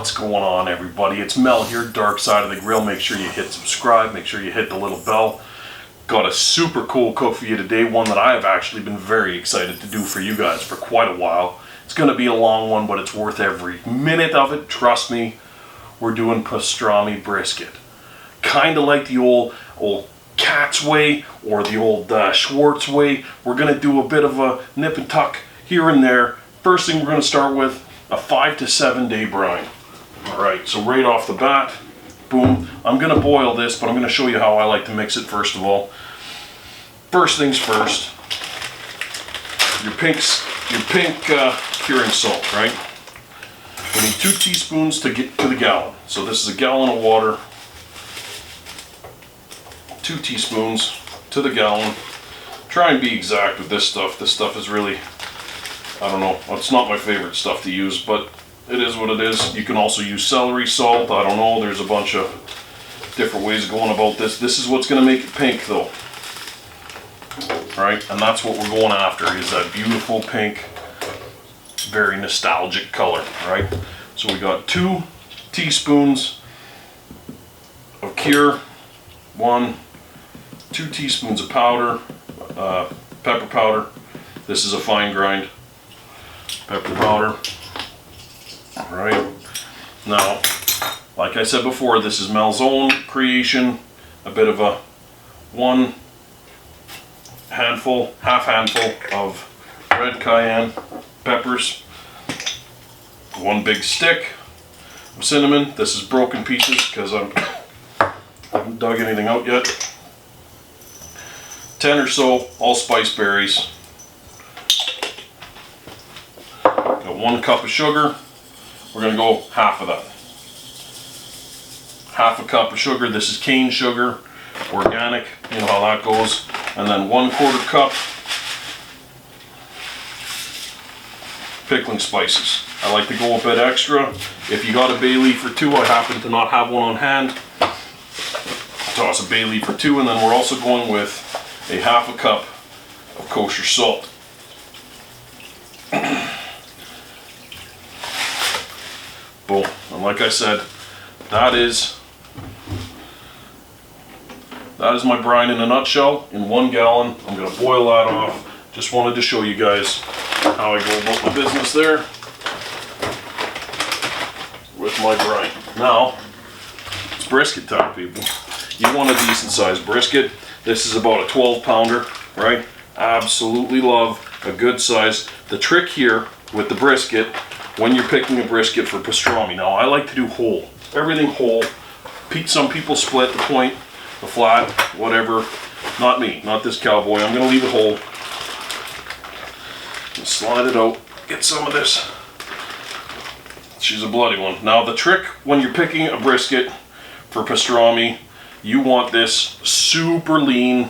What's going on, everybody? It's Mel here, Dark Side of the Grill. Make sure you hit subscribe, make sure you hit the little bell. Got a super cool cook for you today, one that I have actually been very excited to do for you guys for quite a while. It's going to be a long one, but it's worth every minute of it, trust me. We're doing pastrami brisket. Kind of like the old Katz way or the old Schwartz way. We're going to do a bit of a nip and tuck here and there. First thing we're going to start with, a 5 to 7 day brine. Alright, so right off the bat, boom, I'm going to boil this, but I'm going to show you how I like to mix it first of all. First things first, your pink curing salt, right? We need 2 teaspoons to get to the gallon. So this is a gallon of water, 2 teaspoons to the gallon. Try and be exact with this stuff. This stuff is really, I don't know, it's not my favorite stuff to use, but it is what it is. You can also use celery salt. I don't know, there's a bunch of different ways of going about this. This is what's going to make it pink though. Right? And that's what we're going after, is that beautiful pink, very nostalgic color, right? So we got 2 teaspoons of cure, 2 teaspoons of powder, pepper powder. This is a fine grind pepper powder. Alright, now, like I said before, this is Mel's own creation. A bit of a half handful of red cayenne peppers, 1 big stick of cinnamon. This is broken pieces because I haven't dug anything out yet. 10 or so allspice berries. Got 1 cup of sugar. We're going to go half of that. Half a cup of sugar. This is cane sugar, organic, you know how that goes. And then 1/4 cup pickling spices. I like to go a bit extra. If you got a bay leaf or 2, I happen to not have one on hand. Toss a bay leaf or 2, and then we're also going with a half a cup of kosher salt. Boom. And like I said, that is my brine in a nutshell, in 1 gallon. I'm going to boil that off. Just wanted to show you guys how I go about my business there with my brine. Now, it's brisket time, people. You want a decent sized brisket. This is about a 12 pounder, right? Absolutely love a good size. The trick here with the brisket, when you're picking a brisket for pastrami, now I like to do whole, everything whole. Some people split the point, the flat, whatever. Not me, not this cowboy. I'm gonna leave it whole. Slide it out, get some of this. She's a bloody one. Now the trick when you're picking a brisket for pastrami, you want this super lean,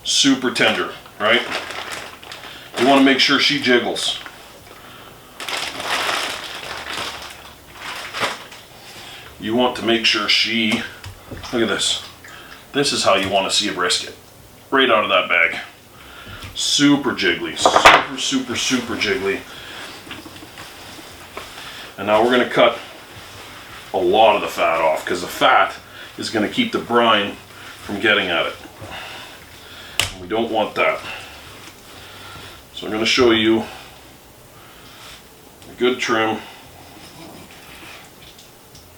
super tender, right? You want to make sure she jiggles. You want to make sure she, look at this. This is how you want to see a brisket. Right out of that bag. Super jiggly, super jiggly. And now we're going to cut a lot of the fat off, because the fat is going to keep the brine from getting at it. And we don't want that. So I'm going to show you a good trim.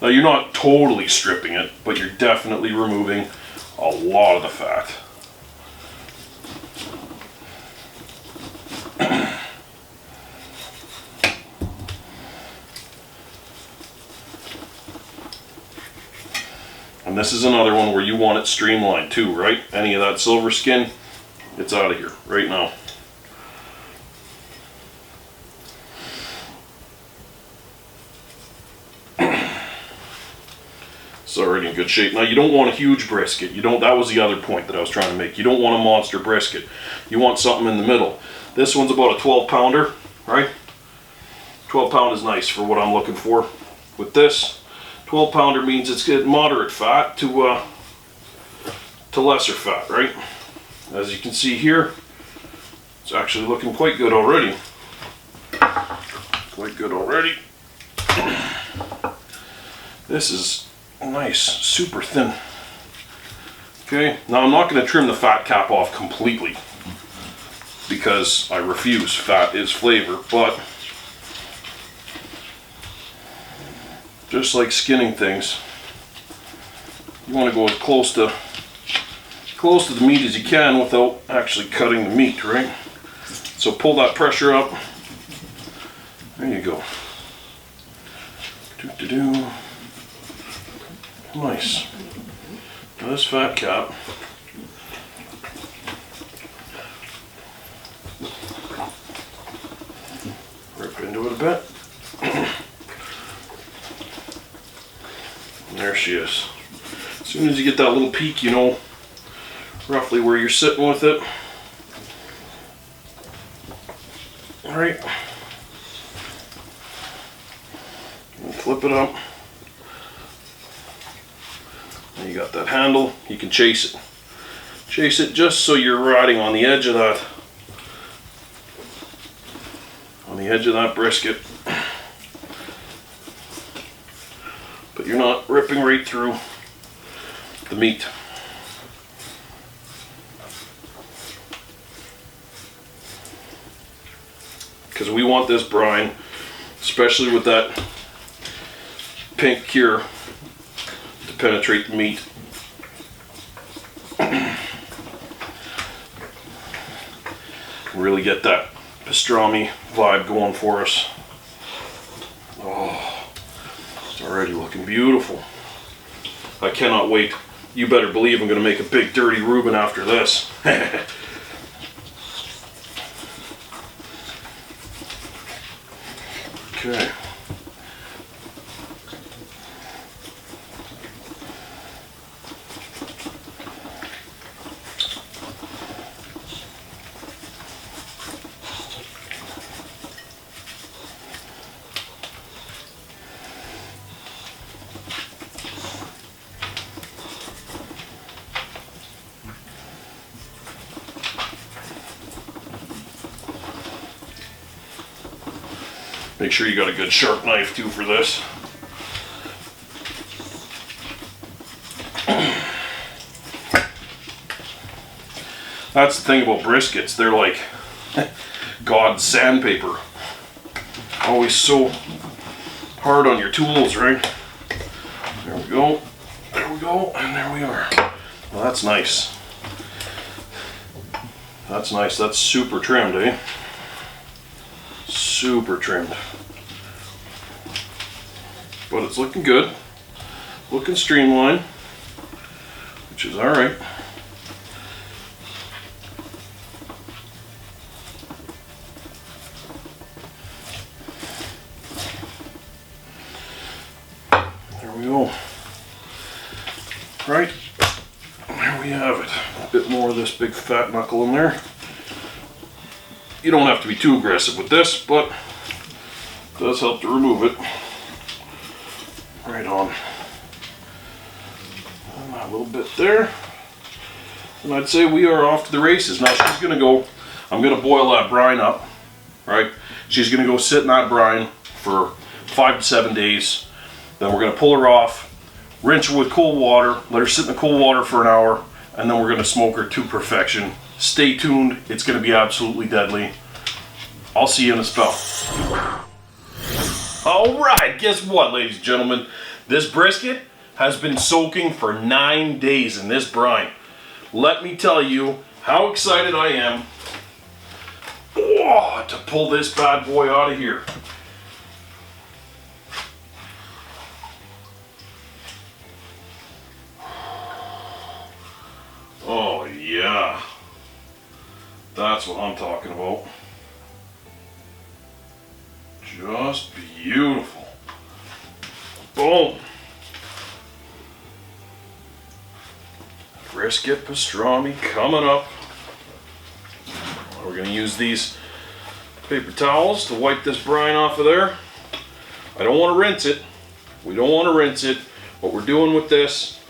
Now you're not totally stripping it, but you're definitely removing a lot of the fat. And this is another one where you want it streamlined too, right? Any of that silver skin, it's out of here right now. It's already in good shape. Now you don't want a huge brisket. That was the other point that I was trying to make. You don't want a monster brisket. You want something in the middle. This one's about a 12 pounder, right? 12 pound is nice for what I'm looking for. With this, 12 pounder means it's got moderate fat to lesser fat, right? As you can see here, it's actually looking quite good already. Quite good already. This is nice, super thin. Okay, now I'm not going to trim the fat cap off completely because I refuse. Fat is flavor, but just like skinning things, you want to go as close to the meat as you can without actually cutting the meat, right? So pull that pressure up. There you go. Do-do-do. Nice. Now this fat cap, rip into it a bit. And there she is. As soon as you get that little peak, you know roughly where you're sitting with it. All right. And flip it up. And you got that handle. You can chase it. Chase it just so you're riding on the edge of that. On the edge of that brisket. But you're not ripping right through the meat. Because we want this brine, especially with that pink cure, to penetrate the meat. Really get that pastrami vibe going for us. Oh, it's already looking beautiful. I cannot wait. You better believe I'm going to make a big dirty Reuben after this. Okay. Make sure you got a good sharp knife too for this. That's the thing about briskets, they're like God's sandpaper. Always so hard on your tools, right? There we go, and there we are. Well, that's nice. That's nice, that's super trimmed, eh? Super trimmed. But it's looking good. Looking streamlined, which is alright. There we go. Right, there we have it. A bit more of this big fat knuckle in there. You don't have to be too aggressive with this, but it does help to remove it. Right on. And a little bit there. And I'd say we are off to the races. Now she's gonna go, I'm gonna boil that brine up, right? She's gonna go sit in that brine for 5 to 7 days. Then we're gonna pull her off, rinse her with cold water, let her sit in the cold water for an hour, and then we're gonna smoke her to perfection. Stay tuned, it's gonna be absolutely deadly. I'll see you in a spell. Alright, guess what, ladies and gentlemen? This brisket has been soaking for 9 days in this brine. Let me tell you how excited I am to pull this bad boy out of here. Oh yeah, that's what I'm talking about. Just beautiful. Boom. Brisket pastrami coming up. We're going to use these paper towels to wipe this brine off of there. I don't want to rinse it. We don't want to rinse it. What we're doing with this,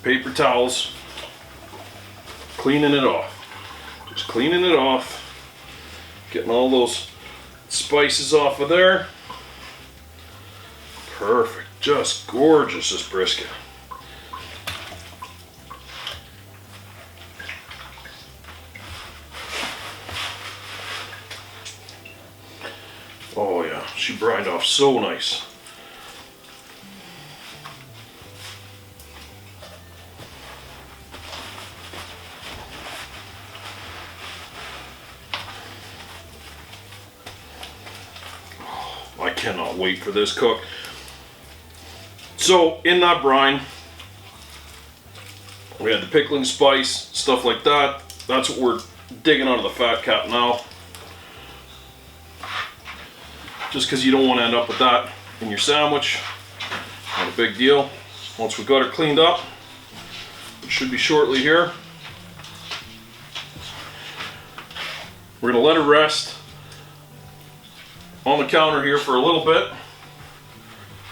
paper towels, cleaning it off. Just cleaning it off. Getting all those spices off of there. Perfect. Just gorgeous, this brisket. Oh yeah, she brined off so nice. I cannot wait for this cook. So in that brine, we had the pickling spice, stuff like that. That's what we're digging out of the fat cap now. Just because you don't want to end up with that in your sandwich. Not a big deal. Once we got her cleaned up, it should be shortly here. We're going to let her rest on the counter here for a little bit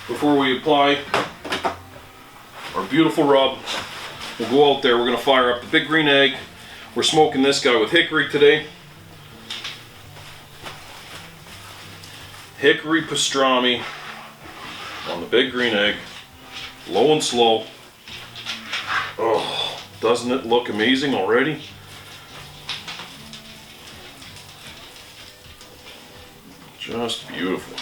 before we apply our beautiful rub. We'll go out there, we're going to fire up the big green egg. We're smoking this guy with hickory today. Hickory pastrami on the big green egg, low and slow. Oh, doesn't it look amazing already? Just beautiful.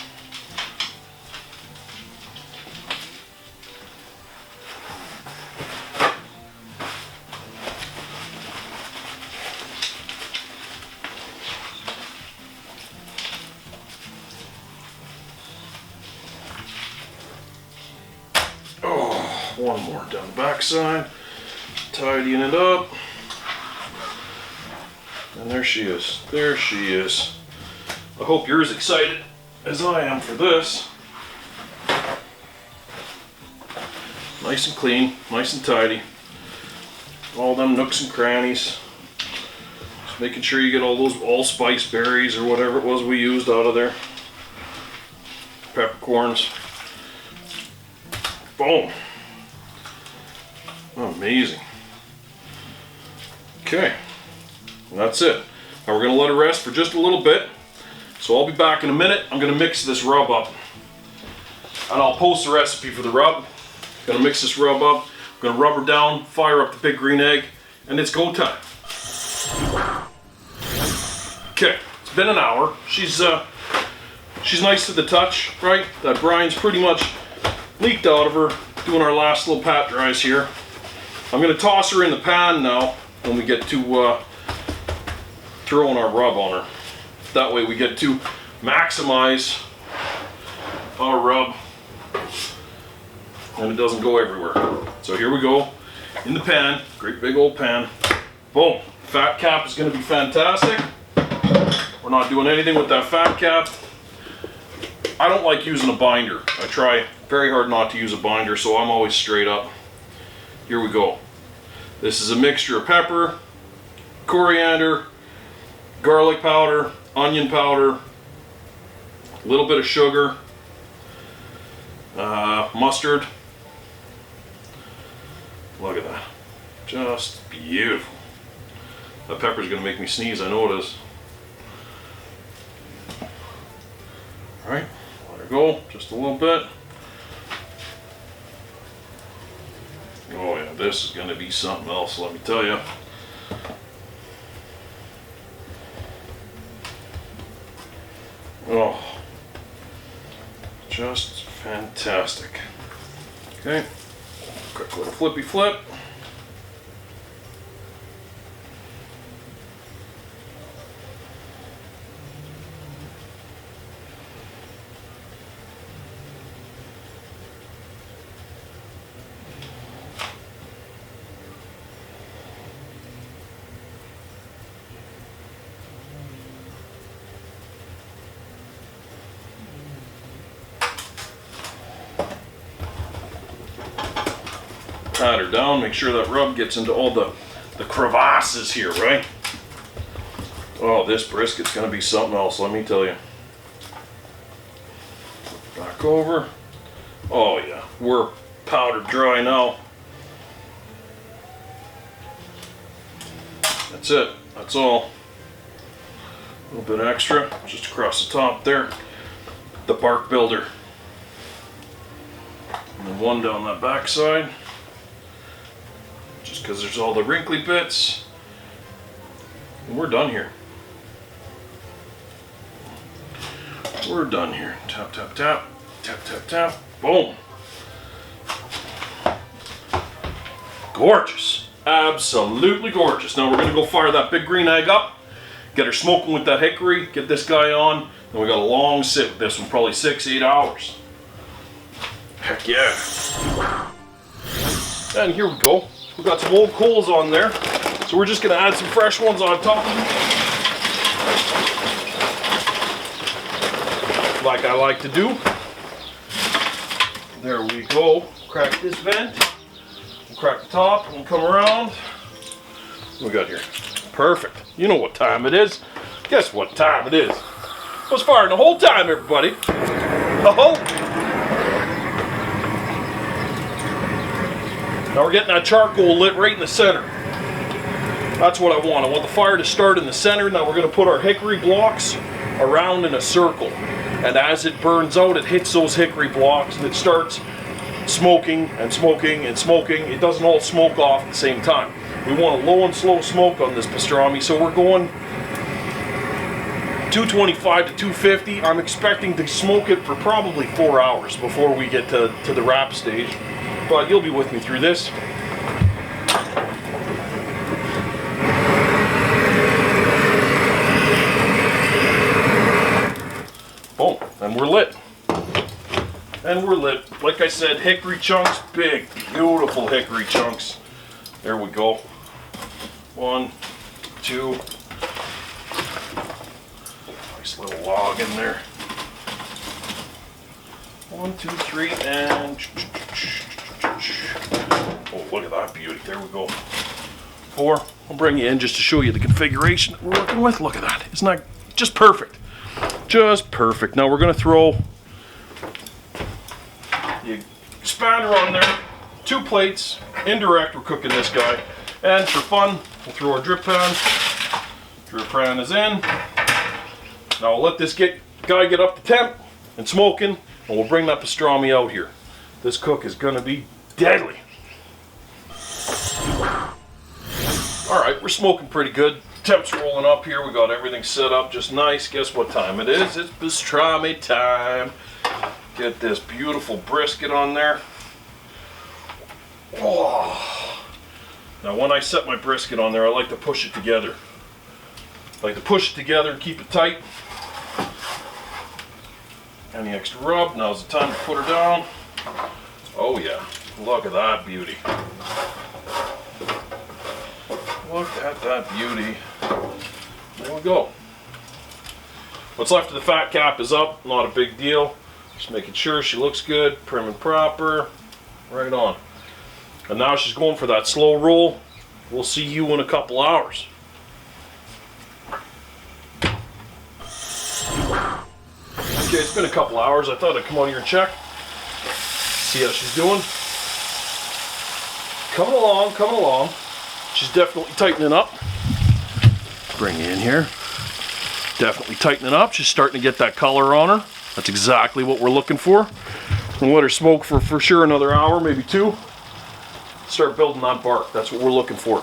One more down the back side, tidying it up, and there she is. There she is. I hope you're as excited as I am for this. Nice and clean, nice and tidy. All them nooks and crannies. Just making sure you get all those allspice berries or whatever it was we used out of there. Peppercorns. Boom. Amazing. Okay, and that's it. Now we're going to let it rest for just a little bit. So I'll be back in a minute. I'm going to mix this rub up. And I'll post the recipe for the rub. Going to mix this rub up. I'm going to rub her down, fire up the big green egg, and it's go time. Okay, it's been an hour. She's nice to the touch, right? That brine's pretty much leaked out of her. Doing our last little pat dries here. I'm going to toss her in the pan now when we get to throwing our rub on her. That way we get to maximize our rub and it doesn't go everywhere. So here we go in the pan, great big old pan. Boom, fat cap is going to be fantastic. We're not doing anything with that fat cap. I don't like using a binder. I try very hard not to use a binder, so I'm always straight up. Here we go. This is a mixture of pepper, coriander, garlic powder, onion powder, a little bit of sugar, mustard. Look at that. Just beautiful. That pepper's gonna make me sneeze, I know it is. Alright, let her go just a little bit. Oh yeah, this is going to be something else, let me tell you. Oh, just fantastic. Okay, quick little flippy flip. Pat her down, make sure that rub gets into all the crevasses here, right? Oh, this brisket's gonna be something else, let me tell you. Back over. Oh yeah, we're powdered dry now. That's it, that's all. A little bit extra, just across the top there. The bark builder. And then one down that back side. Just because there's all the wrinkly bits. And we're done here. We're done here. Tap, tap, tap. Tap, tap, tap. Boom. Gorgeous. Absolutely gorgeous. Now we're going to go fire that big green egg up. Get her smoking with that hickory. Get this guy on. And we got a long sit with this one. Probably 6-8 hours. Heck yeah. And here we go. We got some old coals on there. So we're just going to add some fresh ones on top of them. Like I like to do. There we go. Crack this vent. We'll crack the top and come around. What we got here? Perfect. You know what time it is. Guess what time it is. I was firing the whole time, everybody. Oh. Now we're getting that charcoal lit right in the center. That's what I want. I want the fire to start in the center. Now we're going to put our hickory blocks around in a circle. And as it burns out, it hits those hickory blocks and it starts smoking and smoking and smoking. It doesn't all smoke off at the same time. We want a low and slow smoke on this pastrami, so we're going 225 to 250. I'm expecting to smoke it for probably 4 hours before we get to the wrap stage. But you'll be with me through this. Boom, and we're lit. And we're lit. Like I said, hickory chunks, big, beautiful hickory chunks. There we go. 1, 2. Nice little log in there. 1, 2, 3, and oh, look at that beauty. There we go. 4. I'll bring you in just to show you the configuration that we're working with. Look at that. Isn't that just perfect? Just perfect. Now we're going to throw the expander on there. 2 plates. Indirect, we're cooking this guy. And for fun, we'll throw our drip pan. Drip pan is in. Now I'll let this guy get up to temp and smoking, and we'll bring that pastrami out here. This cook is going to be deadly. Alright, we're smoking pretty good. Temp's rolling up here. We got everything set up just nice. Guess what time it is? It's pastrami time. Get this beautiful brisket on there. Oh. Now when I set my brisket on there, I like to push it together. I like to push it together and keep it tight. Any extra rub, now's the time to put her down. Oh yeah, look at that beauty. Look at that beauty. There we go. What's left of the fat cap is up, not a big deal. Just making sure she looks good, prim and proper. Right on. And now she's going for that slow roll. We'll see you in a couple hours. Okay, it's been a couple hours. I thought I'd come out here and check. See how she's doing. Coming along, coming along. She's definitely tightening up. Bring you in here. Definitely tightening up. She's starting to get that color on her. That's exactly what we're looking for. We'll let her smoke for sure another hour, maybe 2. Start building that bark. That's what we're looking for.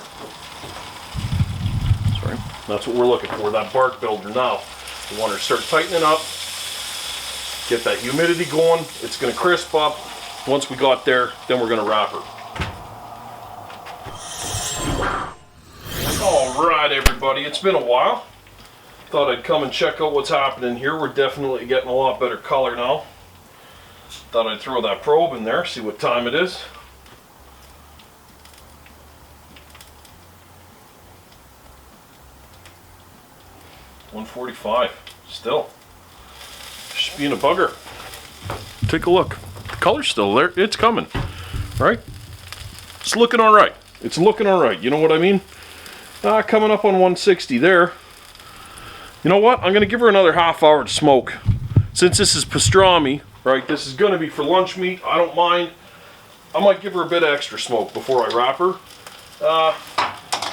Sorry. That's what we're looking for, that bark builder now. We want her to start tightening up. Get that humidity going. It's going to crisp up. Once we got there, then we're going to wrap her. Alright everybody, it's been a while. Thought I'd come and check out what's happening here. We're definitely getting a lot better color now. Thought I'd throw that probe in there, see what time it is. $1:45. Still. Just being a bugger. Take a look. The color's still there. It's coming. Right? It's looking alright. It's looking alright. You know what I mean? Coming up on 160 there. You know what? I'm going to give her another half hour to smoke. Since this is pastrami, right? This is going to be for lunch meat. I don't mind. I might give her a bit of extra smoke before I wrap her.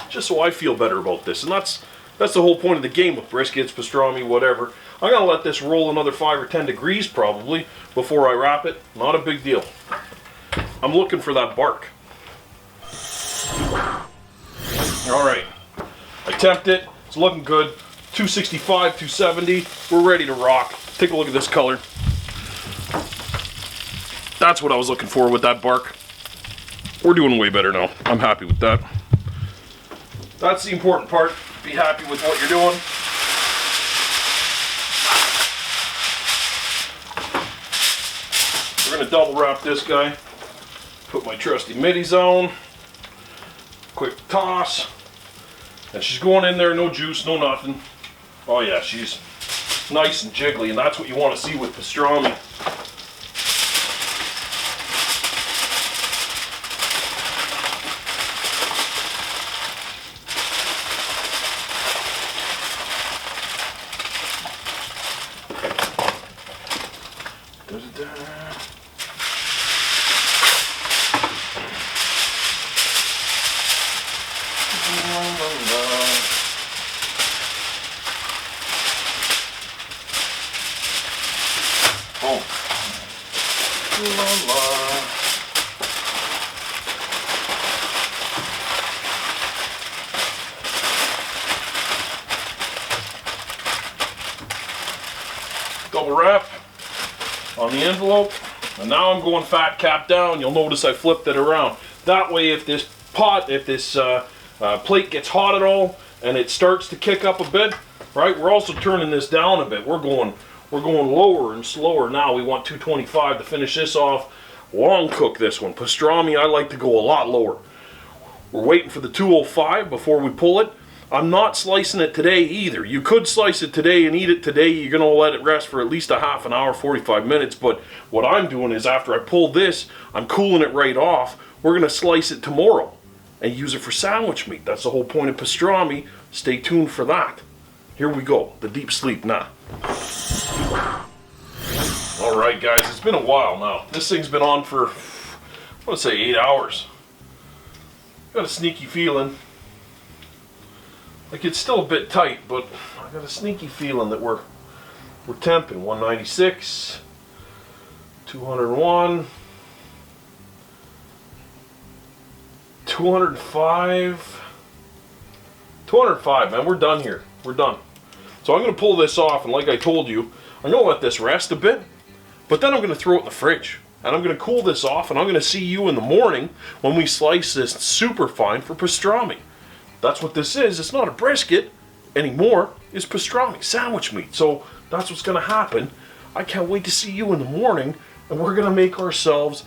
Just so I feel better about this. And that's That's the whole point of the game with briskets, pastrami, whatever. I'm gonna let this roll another 5 or 10 degrees probably before I wrap it. Not a big deal. I'm looking for that bark. All right, I temped it. It's looking good. 265, 270. We're ready to rock. Take a look at this color. That's what I was looking for with that bark. We're doing way better now. I'm happy with that. That's the important part. Be happy with what you're doing. We're gonna double wrap this guy. Put my trusty middies on. Quick toss. And she's going in there, no juice, no nothing. Oh yeah, she's nice and jiggly, and that's what you want to see with pastrami. Double wrap on the envelope, and now I'm going fat cap down. You'll notice I flipped it around. That way, if this plate gets hot at all and it starts to kick up a bit, right? We're also turning this down a bit. We're going lower and slower now. We want 225 to finish this off. Long cook this one. Pastrami, I like to go a lot lower. We're waiting for the 205 before we pull it. I'm not slicing it today either. You could slice it today and eat it today. You're going to let it rest for at least a half an hour, 45 minutes. But what I'm doing is after I pull this, I'm cooling it right off. We're going to slice it tomorrow and use it for sandwich meat. That's the whole point of pastrami. Stay tuned for that. Here we go. The deep sleep now. All right, guys. It's been a while now. This thing's been on for, I want to say 8 hours. Got a sneaky feeling. Like it's still a bit tight, but I got a sneaky feeling that we're temping. 196, 201, 205, 205, man, we're done here. We're done. So I'm going to pull this off, and like I told you, I'm going to let this rest a bit, but then I'm going to throw it in the fridge. And I'm going to cool this off, and I'm going to see you in the morning when we slice this super fine for pastrami. That's what this is. It's not a brisket anymore. It's pastrami, sandwich meat. So that's what's going to happen. I can't wait to see you in the morning, and we're going to make ourselves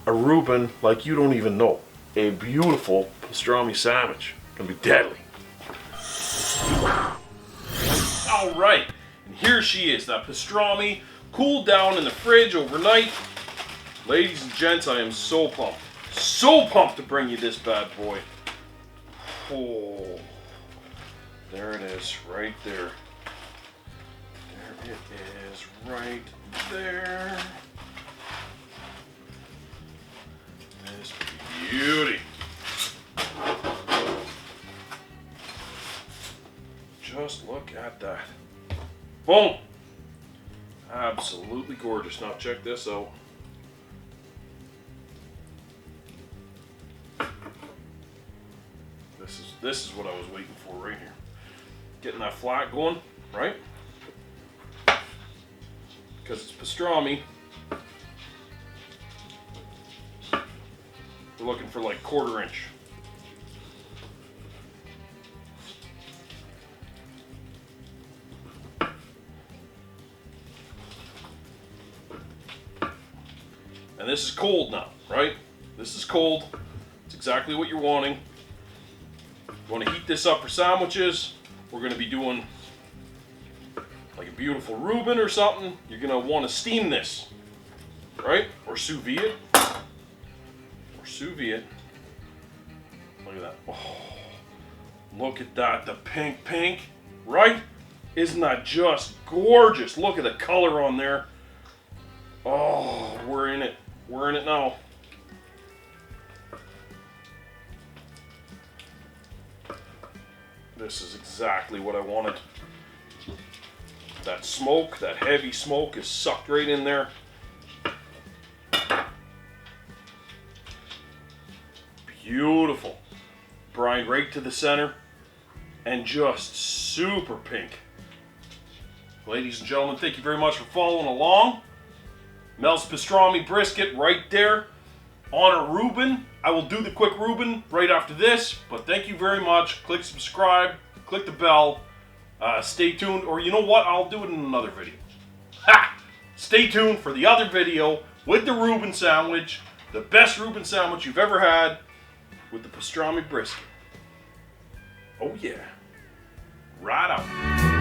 a Reuben like you don't even know. A beautiful pastrami sandwich. It's going to be deadly. All right, and here she is, that pastrami, cooled down in the fridge overnight. Ladies and gents, I am so pumped to bring you this bad boy. Oh, there it is, right there. There it is, right there. This beauty. Just look at that. Boom. Absolutely gorgeous. Now check this out. This is what I was waiting for right here. Getting that flat going, right? Because it's pastrami. We're looking for like 1/4 inch. And this is cold now, right? This is cold. It's exactly what you're wanting. You want to heat this up for sandwiches. We're going to be doing like a beautiful Reuben or something. You're going to want to steam this, right? Or sous vide it. Or sous vide it. Look at that. Oh, look at that. The pink, right? Isn't that just gorgeous? Look at the color on there. Oh, we're in it. We're in it now. This is exactly what I wanted. That smoke, that heavy smoke is sucked right in there. Beautiful. Brine right to the center. And just super pink. Ladies and gentlemen, thank you very much for following along. Mel's pastrami brisket right there on a Reuben. I will do the quick Reuben right after this, but thank you very much. Click subscribe, click the bell, stay tuned, or you know what, I'll do it in another video. Ha! Stay tuned for the other video with the Reuben sandwich, the best Reuben sandwich you've ever had with the pastrami brisket. Oh yeah, right out.